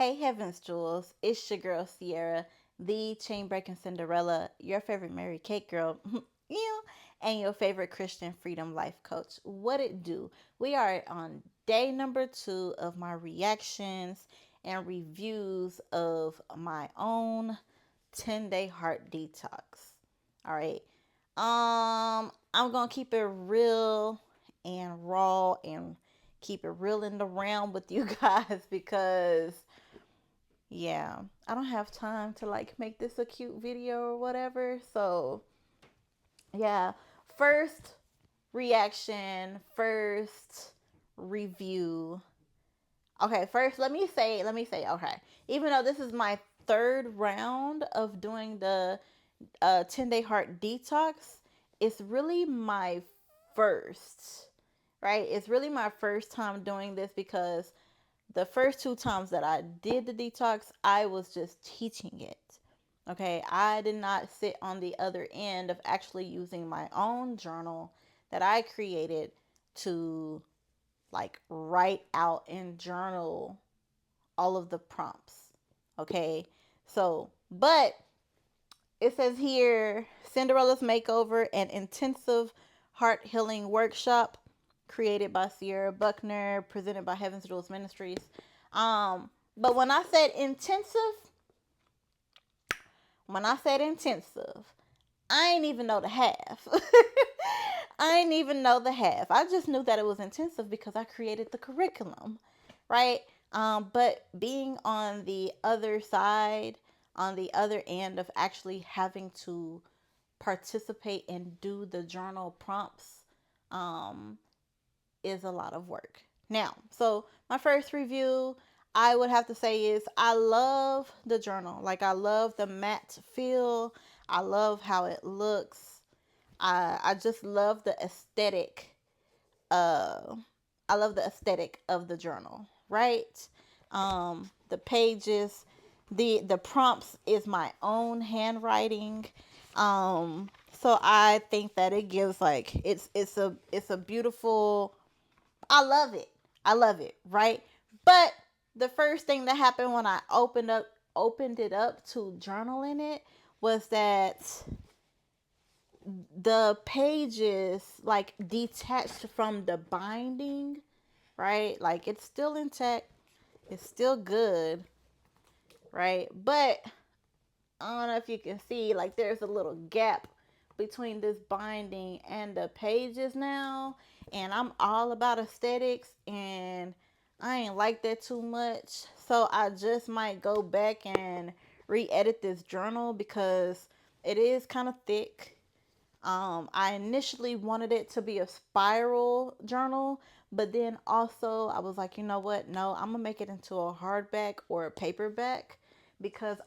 Hey Heavens Jewels, it's your girl Sierra, the chain breaking Cinderella, your favorite Mary Kate girl, you, and your favorite Christian freedom life coach. What it do? We are on day number 2 of my reactions and reviews of my own 10-day heart detox. All right. I'm gonna keep it real and raw and keep it real in the realm with you guys because yeah, I don't have time to like make this a cute video or whatever. So, yeah, first reaction, first review. Okay, first okay. Even though this is my third round of doing the 10-day heart detox, it's really my first, right? It's really my first time doing this because the first two times that I did the detox, I was just teaching it. Okay, I did not sit on the other end of actually using my own journal that I created to like write out and journal all of the prompts. Okay, so, but it says here Cinderella's Makeover, an intensive heart healing workshop created by Sierra Buckner, presented by Heaven's Jewels Ministries. But when I said intensive, I ain't even know the half. I ain't even know the half. I just knew that it was intensive because I created the curriculum, right? But being on the other side, on the other end of actually having to participate and do the journal prompts, um, is a lot of work. Now, so my first review I would have to say is I love the journal. Like I love the matte feel. I love how it looks. I just love the aesthetic. Uh, I love the aesthetic of the journal. Right. The pages, the prompts is my own handwriting. So I think that it gives like it's a beautiful. I love it. I love it, right? But the first thing that happened when I opened it up to journal in it was that the pages like detached from the binding, right? Like it's still intact, it's still good, right? But I don't know if you can see, like there's a little gap between this binding and the pages now. And I'm all about aesthetics and I ain't like that too much. So I just might go back and re-edit this journal because it is kind of thick. I initially wanted it to be a spiral journal, but then also I was like, you know what? No, I'm gonna make it into a hardback or a paperback because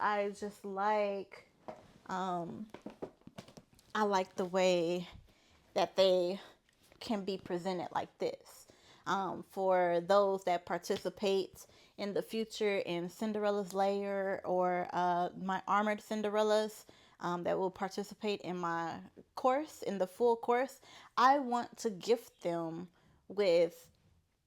um, I like the way that they can be presented like this. For those that participate in the future in Cinderella's Layer or my Armored Cinderellas that will participate in my course, in the full course, I want to gift them with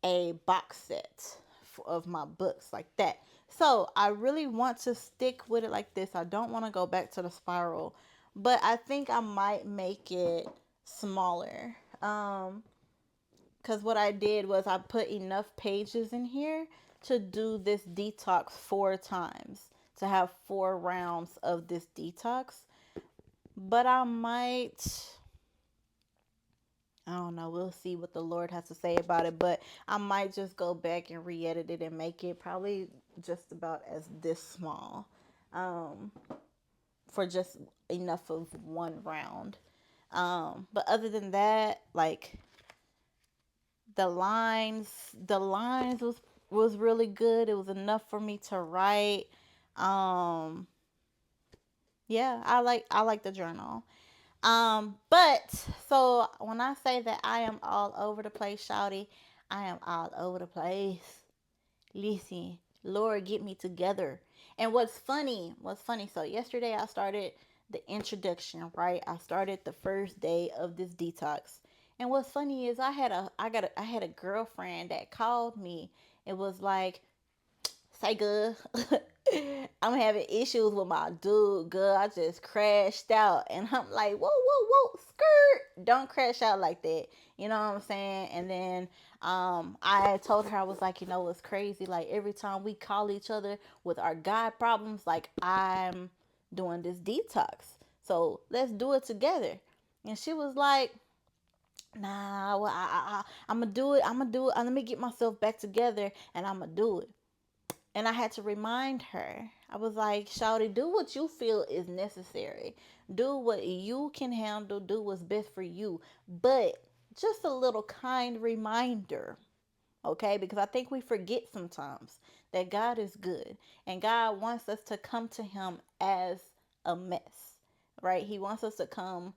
a box set of my books like that. So I really want to stick with it like this. I don't want to go back to the spiral, but I think I might make it smaller. Because what I did was I put enough pages in here to do this detox 4 times, to have 4 rounds of this detox. But I don't know, we'll see what the Lord has to say about it. But I might just go back and re edit it and make it probably just about as this small, um, for just enough of 1 round. But other than that, like the lines was really good. It was enough for me to write. Um, yeah, I like the journal. But so when I say that I am all over the place, shouty, I am all over the place. Listen, Lord, get me together. And what's funny, so yesterday I started the introduction, right? I started the first day of this detox. And what's funny is I had a girlfriend that called me. It was like, Say good. I'm having issues with my dude, girl. I just crashed out. And I'm like, whoa, whoa, whoa, skirt. Don't crash out like that. You know what I'm saying? And then I told her, I was like, you know, it's crazy. Like every time we call each other with our God problems, like I'm doing this detox. So let's do it together. And she was like, nah, well, I'm gonna do it. I'm gonna do it. Let me get myself back together and I'm gonna do it. And I had to remind her. I was like, Shawty, do what you feel is necessary. Do what you can handle. Do what's best for you. But just a little kind reminder, okay? Because I think we forget sometimes that God is good and God wants us to come to Him as a mess, right? He wants us to come.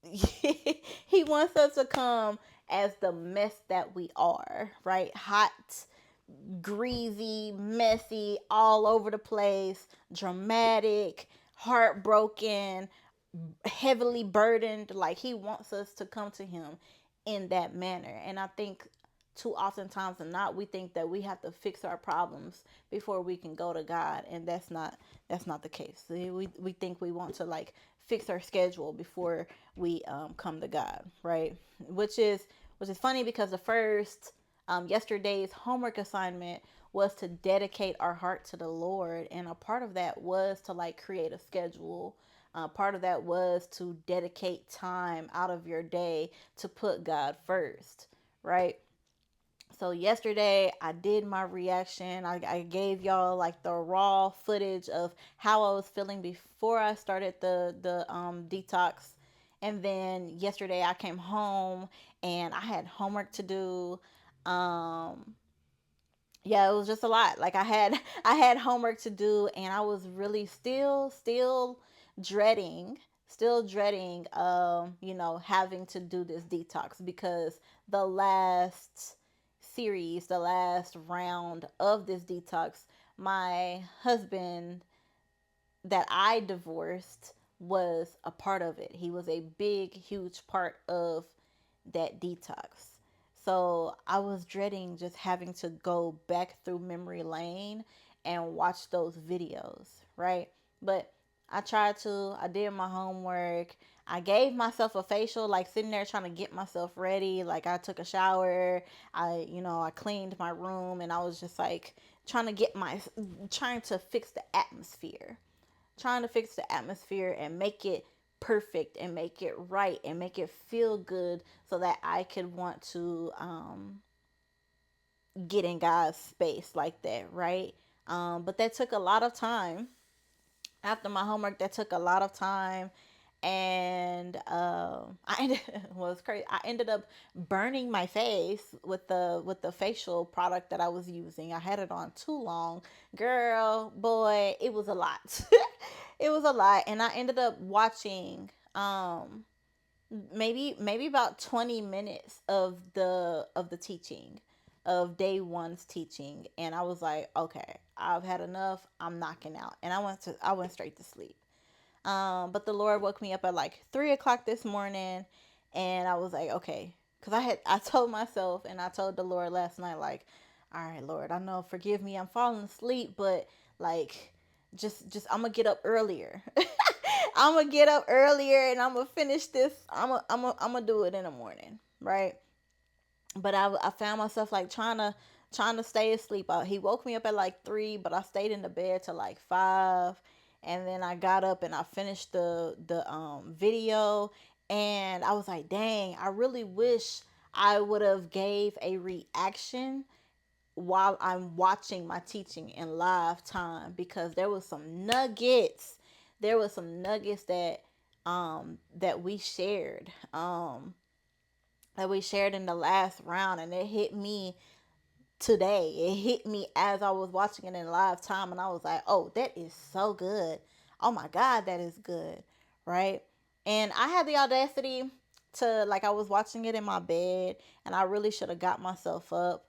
He wants us to come as the mess that we are, right? Hot, greasy, messy, all over the place, dramatic, heartbroken, heavily burdened. Like he wants us to come to him in that manner. And I think too oftentimes than not, we think that we have to fix our problems before we can go to God, and that's not the case. We think we want to like fix our schedule before we come to God, right? Which is funny because the first yesterday's homework assignment was to dedicate our heart to the Lord, and a part of that was to like create a schedule. Part of that was to dedicate time out of your day to put God first, right? So yesterday I did my reaction. I gave y'all like the raw footage of how I was feeling before I started the detox. And then yesterday I came home and I had homework to do. Um yeah, it was just a lot. Like I had homework to do and I was really dreading still dreading having to do this detox because the last the last round of this detox, my husband that I divorced was a part of it. He was a big, huge part of that detox. So I was dreading just having to go back through memory lane and watch those videos, right? But I did my homework. I gave myself a facial, like sitting there trying to get myself ready. Like I took a shower. I cleaned my room and I was just like trying to fix the atmosphere, and make it perfect and make it right and make it feel good so that I could want to get in God's space like that, right? But that took a lot of time. After my homework, that took a lot of time, and well, it's crazy. I ended up burning my face with the facial product that I was using. I had it on too long, girl, boy, it was a lot. It was a lot, and I ended up watching maybe about 20 minutes of the teaching of day one's teaching, and I was like, okay, I've had enough. I'm knocking out, and I went straight to sleep. But the Lord woke me up at like 3 o'clock this morning, and I was like, okay, because I told myself and I told the Lord last night, like, all right, Lord, I know, forgive me, I'm falling asleep, but like, just I'm gonna get up earlier. I'm gonna get up earlier and I'm gonna finish this. I'm gonna do it in the morning, right? But I found myself like trying to stay asleep. He woke me up at like 3, but I stayed in the bed till like 5, and then I got up and I finished the video, and I was like, dang, I really wish I would have gave a reaction while I'm watching my teaching in live time, because there was some nuggets. There was some nuggets that we shared in the last round, and it hit me today. It hit me as I was watching it in live time, and I was like, "Oh, that is so good. Oh my god, that is good." Right? And I had the audacity to, like, I was watching it in my bed, and I really should have got myself up,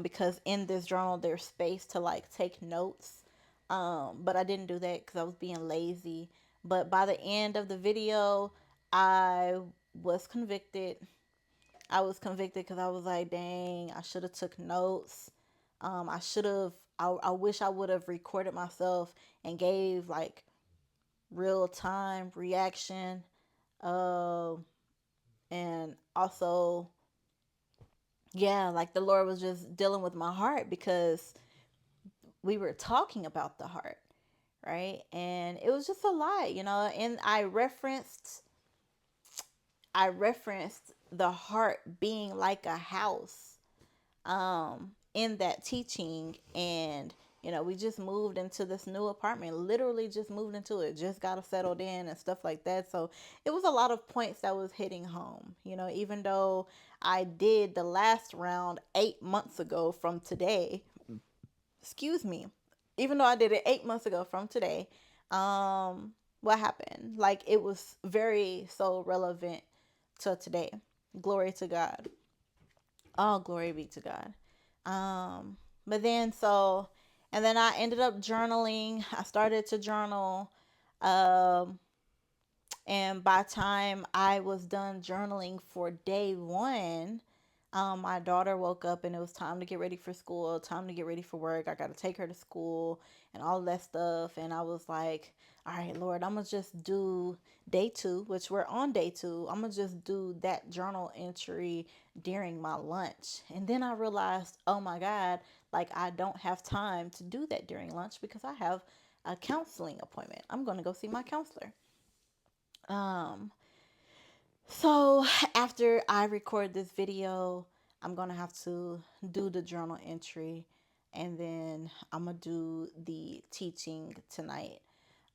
because in this journal there's space to like take notes. But I didn't do that because I was being lazy. But by the end of the video, I was convicted. I was convicted because I was like, dang, I should have took notes. I should have I wish I would have recorded myself and gave like real time reaction. Uh, and also, yeah, like the Lord was just dealing with my heart because we were talking about the heart, right? And it was just a lot, and I referenced the heart being like a house in that teaching. And we just moved into this new apartment, literally just moved into it, just got settled in and stuff like that. So it was a lot of points that was hitting home, even though I did the last round 8 months ago from today. Excuse me. Even though I did it 8 months ago from today, what happened? Like, it was very so relevant to today. Glory to God. All glory be to God. Um, but then so, and then I ended up journaling. I started to journal. Um, and by the time I was done journaling for day one, my daughter woke up and it was time to get ready for school, time to get ready for work. I got to take her to school and all that stuff. And I was like, all right, Lord, I'm going to just do day two, which we're on day two. I'm going to just do that journal entry during my lunch. And then I realized, oh my God, like I don't have time to do that during lunch because I have a counseling appointment. I'm going to go see my counselor. Um, so after I record this video, I'm gonna have to do the journal entry, and then I'm gonna do the teaching tonight.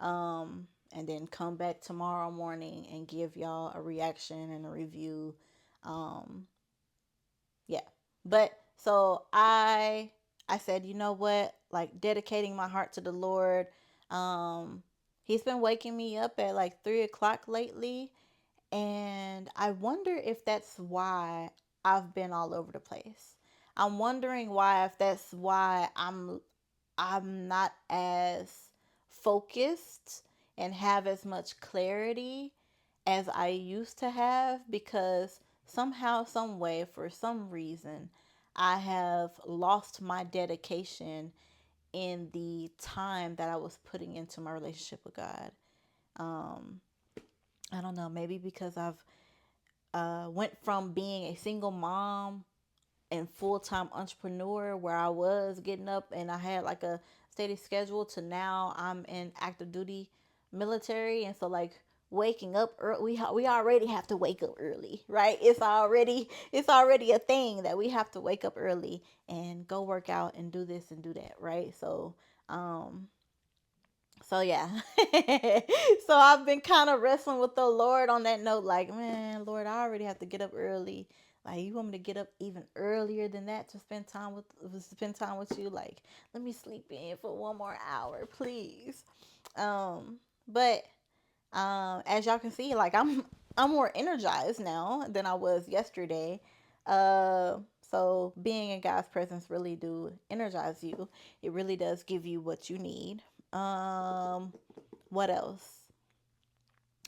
And then come back tomorrow morning and give y'all a reaction and a review. Um, yeah. But so I said, you know what? Like dedicating my heart to the Lord. Um, he's been waking me up at like 3 o'clock lately, and I wonder if that's why I've been all over the place. I'm wondering why if that's why I'm not as focused and have as much clarity as I used to have, because somehow, some way, for some reason, I have lost my dedication in the time that I was putting into my relationship with God. Um, I don't know, maybe because I've went from being a single mom and full-time entrepreneur where I was getting up and I had like a steady schedule, to now I'm in active duty military. And so like waking up early, we already have to wake up early, right? It's already a thing that we have to wake up early and go work out and do this and do that, right? Um so yeah. So I've been kind of wrestling with the Lord on that note, like, man, Lord, I already have to get up early. Like, you want me to get up even earlier than that to spend time with you? Like, let me sleep in for one more hour, please. But as y'all can see, like I'm more energized now than I was yesterday. Uh, so being in God's presence really do energize you. It really does give you what you need. Um, what else?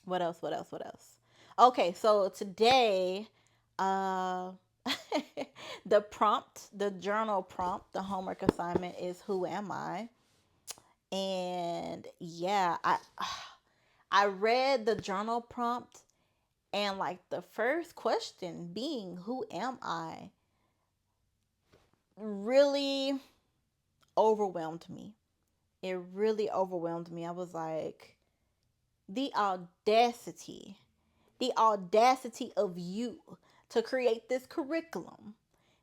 What else? What else? What else? Okay, so today, uh, the journal prompt, the homework assignment is who am I? And yeah, I read the journal prompt, and like the first question being who am I really overwhelmed me. It really overwhelmed me. I was like, the audacity, the audacity of you to create this curriculum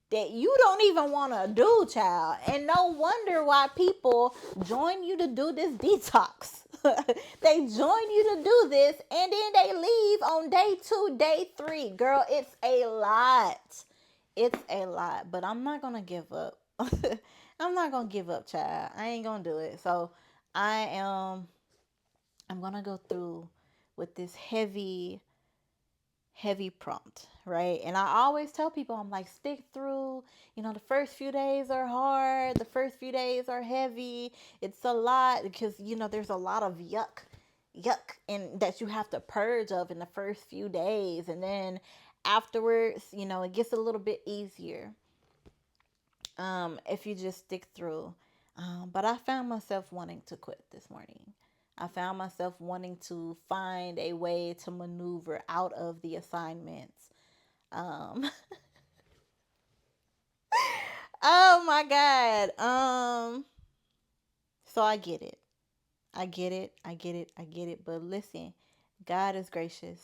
that you don't even want to do, child. And no wonder why people join you to do this detox. They join you to do this and then they leave on day 2, day 3. Girl, it's a lot. It's a lot. But I'm not going to give up. I'm not going to give up, child. I ain't going to do it. So I am, I'm going to go through with this heavy prompt, right? And I always tell people, I'm like, stick through. The first few days are hard. The first few days are heavy. It's a lot because, there's a lot of yuck in that you have to purge of in the first few days. And then afterwards, it gets a little bit easier if you just stick through. But I found myself wanting to quit this morning. I found myself wanting to find a way to maneuver out of the assignments. Um, oh my God. So I get it. I get it. I get it. I get it. But listen, God is gracious.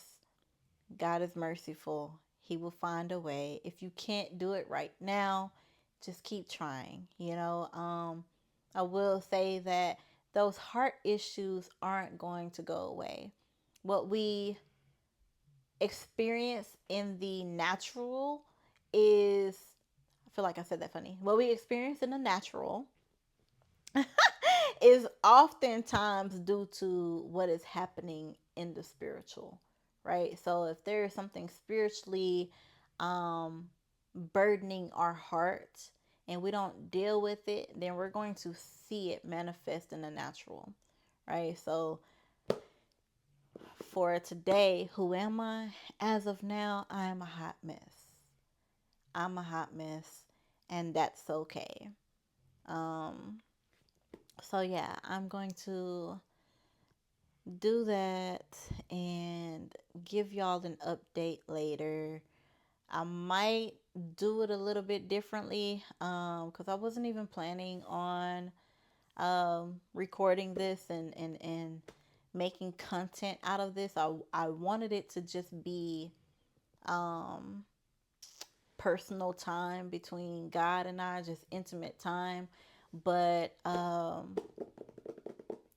God is merciful. He will find a way. If you can't do it right now, just keep trying. I will say that those heart issues aren't going to go away. What we experience in the natural is, I feel like I said that funny. What we experience in the natural is oftentimes due to what is happening in the spiritual, right? So if there is something spiritually um, burdening our heart and we don't deal with it, then we're going to see it manifest in the natural, right? So for today, who am I? As of now, I am a hot mess. I'm a hot mess, and that's okay. Um, so yeah, I'm going to do that and give y'all an update later. I might do it a little bit differently because I wasn't even planning on recording this and making content out of this. I wanted it to just be um, personal time between God and I, just intimate time. But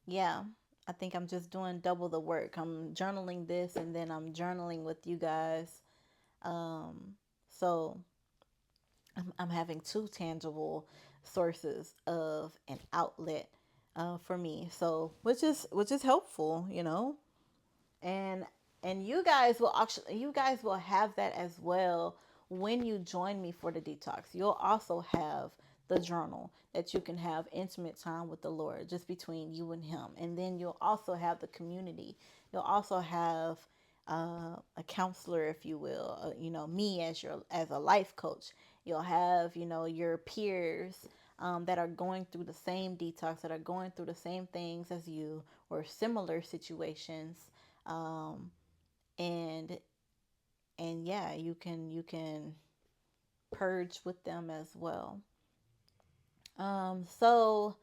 yeah, I think I'm just doing double the work. I'm journaling this and then I'm journaling with you guys. So I'm having two tangible sources of an outlet for me. So which is helpful, and you guys will have that as well when you join me for the detox. You'll also have the journal that you can have intimate time with the Lord just between you and him, and then you'll also have the community. You'll also have a counselor, if you will, me as a life coach. You'll have your peers that are going through the same detox, that are going through the same things as you, or similar situations. Um, and and yeah, you can purge with them as well. So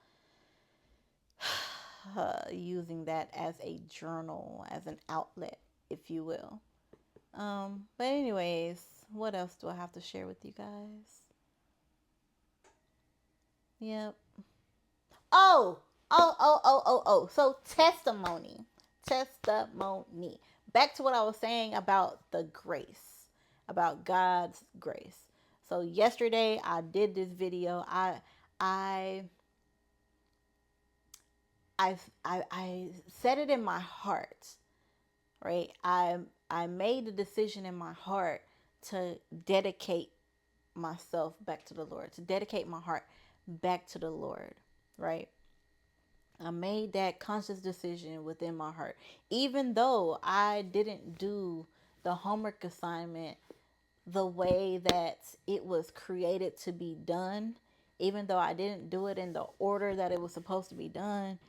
using that as a journal, as an outlet, if you will. But anyways, what else do I have to share with you guys? Yep. Oh, oh. So testimony. Back to what I was saying about the grace, about God's grace. So yesterday I did this video. I, I said it in my heart, right? I made the decision in my heart to dedicate myself back to the Lord, to dedicate my heart back to the Lord, right? I made that conscious decision within my heart. Even though I didn't do the homework assignment the way that it was created to be done, even though I didn't do it in the order that it was supposed to be done,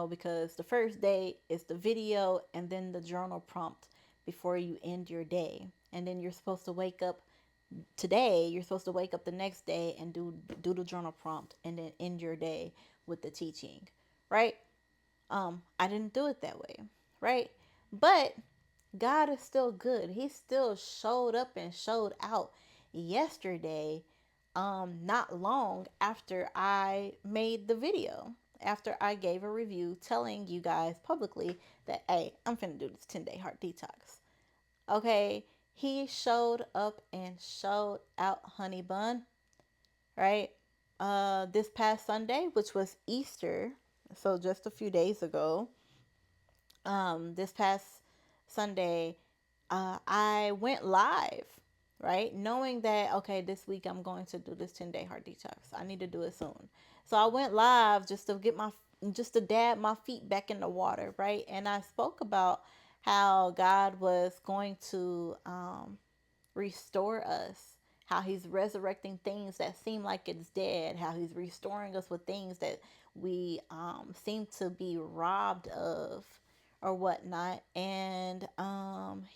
because the first day is the video and then the journal prompt before you end your day. And then you're supposed to wake up you're supposed to wake up the next day and do the journal prompt and then end your day with the teaching, right? I didn't do it that way, right? But God is still good. He still showed up and showed out yesterday, not long after I made the video, after I gave a review telling you guys publicly that, hey, I'm finna do this 10-day heart detox. Okay, he showed up and showed out, honey bun, right? This past Sunday, which was Easter, so just a few days ago, this past Sunday, I went live, right? Knowing that, okay, this week I'm going to do this 10-day heart detox. I need to do it soon. So I went live just to dab my feet back in the water, right? And I spoke about how God was going to restore us, how he's resurrecting things that seem like it's dead, how he's restoring us with things that we seem to be robbed of or whatnot. And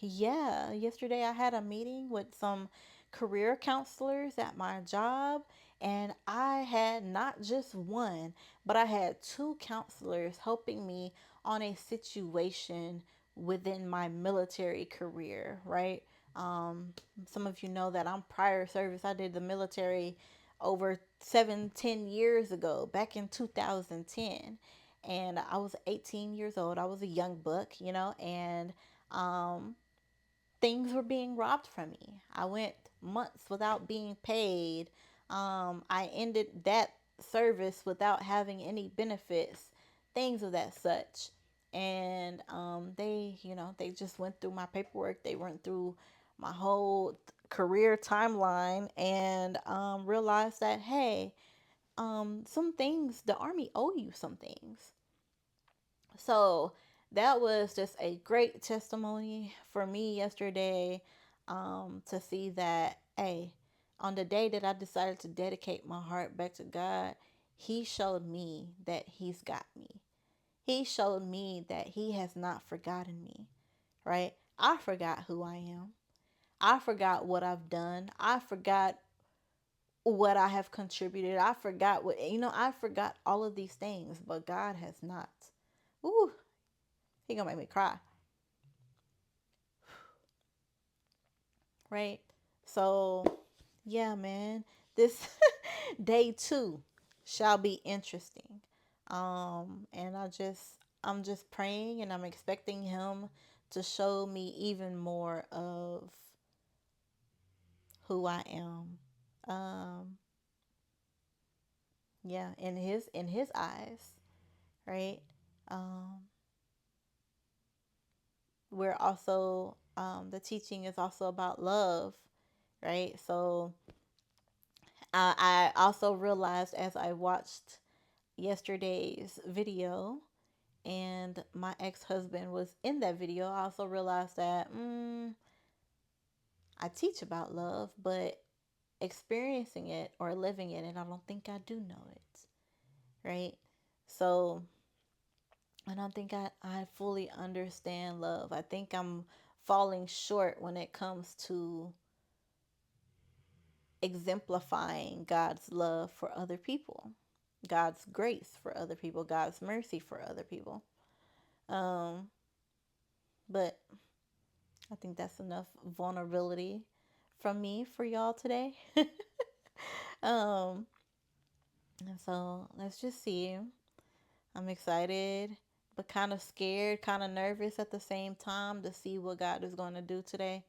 yeah, yesterday I had a meeting with some career counselors at my job, and I had not just one, but I had two counselors helping me on a situation within my military career, right? Um, some of you know that I'm prior service. I did the military over 7, 10 years ago, back in 2010. And I was 18 years old. I was a young buck, and um, things were being robbed from me. I went months without being paid. I ended that service without having any benefits, things of that such. And they just went through my paperwork. They went through my whole career timeline and realized that, hey, some things, the Army owe you some things. So that was just a great testimony for me yesterday, to see that, hey, on the day that I decided to dedicate my heart back to God, He showed me that He's got me. He showed me that He has not forgotten me, right? I forgot who I am. I forgot what I've done. I forgot what I have contributed. I forgot I forgot all of these things, but God has not. Ooh, He gonna make me cry. Right? So, yeah, man, this day two shall be interesting. And I'm just praying and I'm expecting him to show me even more of who I am. Um, yeah, in his eyes, right? Um, we're also the teaching is also about love, right? So I also realized as I watched yesterday's video and my ex-husband was in that video, I also realized that I teach about love, but experiencing it or living it, and I don't think I do know it, right? So I don't think I fully understand love. I think I'm falling short when it comes to exemplifying God's love for other people, God's grace for other people, God's mercy for other people. Um, but I think that's enough vulnerability from me for y'all today. um, and so let's just see. I'm excited, but kind of scared, kind of nervous at the same time to see what God is going to do today.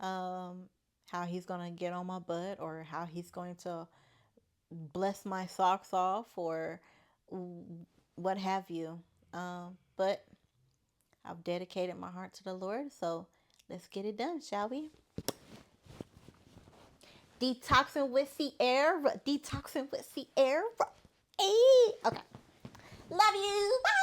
Um, how He's going to get on my butt, or how He's going to bless my socks off, or what have you. But I've dedicated my heart to the Lord, so let's get it done, shall we? Detoxing with Sierra. Detoxing with Sierra. Hey. Okay. Love you. Bye.